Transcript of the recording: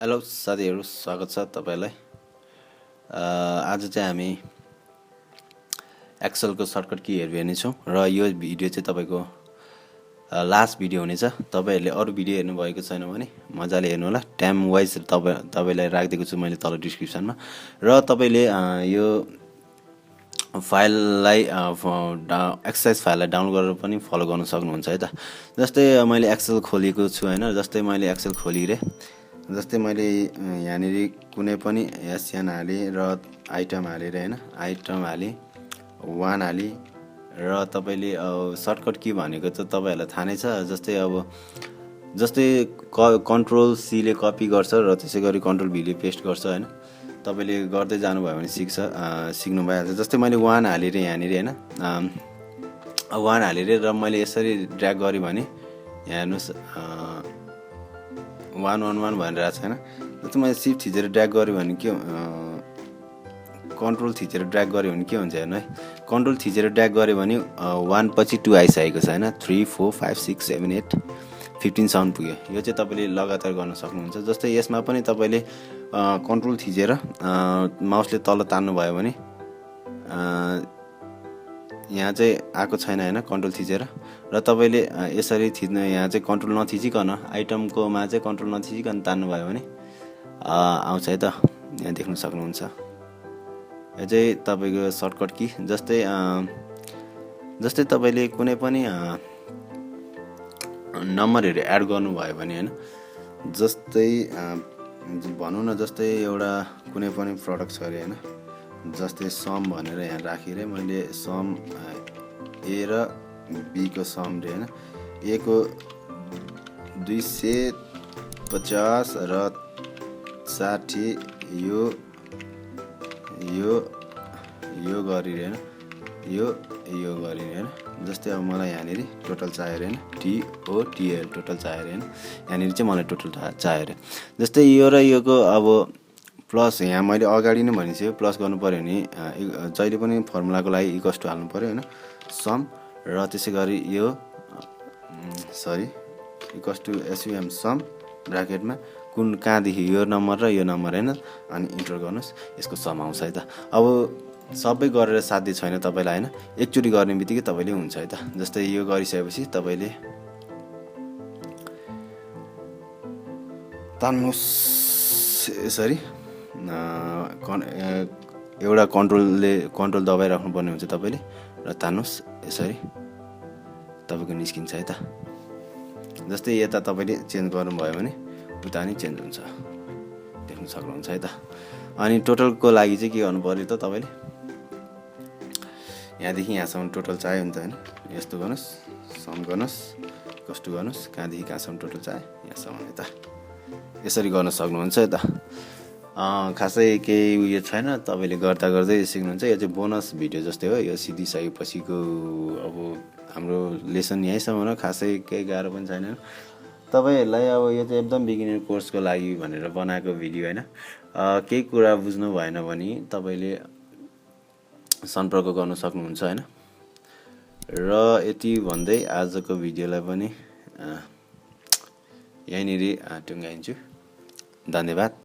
Hello साथीहरू, स्वागत छ तपाईलाई। आज चाहिँ हामी एक्सेलको सर्टकट कीहरू हेर्नेछौँ र यो भिडियो चाहिँ तपाईको लास्ट भिडियो हुनेछ। तपाईहरुले अरु भिडियो हेर्नु भएको छैन भने मजाले हेर्नु होला। टाइम वाइज तपाईलाई राखिदिएको छु मैले तल डिस्क्रिप्सनमा। र तपाईले यो फाइललाई एक्सरसाइज फाइललाई डाउनलोड गरेर पनि फलो गर्न सक्नुहुन्छ है त। जस्तै मैले एक्सेल खोलेको छु हैन। जस्तै मैले एक्सेल खोलिरे जस्तै मैले यहाँनिर कुनै पनि एसएन हाले र आइटम हालेर हैन, आइटम हाले 1 हाले र तपाईले सर्टकट की भनेको त तपाईहरुलाई थाहा नै छ। जस्तै कन्ट्रोल सी ले कपी गर्छ र त्यसैगरी कन्ट्रोल भी ले पेस्ट गर्छ हैन। तपाईले गर्दै जानु भयो भने सिक्नु भइहाल्छ। जस्तै मैले 1 हालेर यहाँनिर हैन, 1 हालेर र मैले यसरी ड्र्याग गरे भने यहाँ हेर्नुस् 111 भनिरहेको छ हैन। जस्तै मैले शिफ्ट थिचेर ड्र्याग गरे भने के कन्ट्रोल थिचेर ड्र्याग गरे भने के हुन्छ हेर्नु है। कन्ट्रोल थिचेर ड्र्याग गरे भने 1 पछि 2 आइसकेको छ हैन। 3 4 5 6 7 8 15 सम्म पुग्यो। यो चाहिँ तपाईले लगातार गर्न सक्नुहुन्छ। जस्तै यसमा पनि तपाईले कन्ट्रोल थिचेर माउसले तल तान्नु भयो भने यहाँ चाहिँ आको छैन हैन कन्ट्रोल थिचेर। र तपाईले यसरी थिच्नु, यहाँ चाहिँ कन्ट्रोल नथिचिकन आइटमको मा चाहिँ कन्ट्रोल नथिचिकन तान्नु भयो भने आउँछ है त। यहाँ देख्न सक्नुहुन्छ। यो चाहिँ तपाईको सर्टकट की। जस्तै तपाईले कुनै पनि नम्बरहरु एड गर्नु भयो भने हैन। जस्तै भनौं न, जस्तै एउटा कुनै पनि प्रोडक्ट छ अरे हैन। जस्तै सम भनेर यहाँ राखेर मैले सम ए र बी को सम रे हैन। ए को 250 र 60 यो गरिरे हैन, यो गरिरे हैन। जस्तै अब मलाई यहाँनिर टोटल चाहियो हैन, TOTL टोटल चाहियो हैन। यहाँनिर चाहिँ मलाई टोटल चाहियो रे। जस्तै यो र यो को अब प्लस यहाँ मैले अगाडि नै भनिसकेँ, प्लस गर्नु पर्यो भने जहिले पनि फर्मुलाको लागि इक्वल्स टु हाल्नु पर्यो हैन। सम र त्यसैगरी यो इक्वल्स टु SUM सम ब्र्याकेटमा कुन कहाँदेखि यो नम्बर र यो नम्बर हैन, अनि इन्टर गर्नुस्। यसको सम आउँछ है त। अब सबै गरेर साध्य छैन तपाईलाई हैन। एकचोटी गर्ने बित्तिकै तपाईले हुन्छ है त। जस्तै यो गरिसकेपछि तपाईले तान्नुस् यसरी एउटा कन्ट्रोल दबाइ राख्नु पर्ने हुन्छ तपाईले र तान्नुस् यसरी तपाईको निस्किन्छ है त। जस्तै यता तपाईले चेन्ज गर्नु भयो भने उता नि चेन्ज हुन्छ, देख्न सक्नुहुन्छ है त। अनि टोटलको लागि चाहिँ के गर्नु पर्यो त तपाईले यहाँदेखि यहाँसम्म टोटल चाहियो नि त हैन। यस्तो गर्नुस्, सम गर्नुस्, कस्तो गर्नुस्, कहाँदेखि कहाँसम्म टोटल चाहियो यहाँसम्म है त। यसरी गर्न सक्नुहुन्छ है त। खासै केही उयो छैन, तपाईले गर्दा गर्दै सिक्नुहुन्छ। यो चाहिँ बोनस भिडियो जस्तै हो। यो सिधिसकेपछिको अब हाम्रो लेसन यहीँसम्म हो। खासै केही गाह्रो पनि छैन। तपाईहरुलाई अब यो चाहिँ एकदम बिगिनर कोर्सको लागि भनेर बनाएको भिडियो हैन। केही कुरा बुझ्नु भएन भने तपाईले सम्पर्क गर्न सक्नुहुन्छ हैन। र यति भन्दै आजको भिडियोलाई पनि यहीँनिर टुङ्गाइन्छु। धन्यवाद।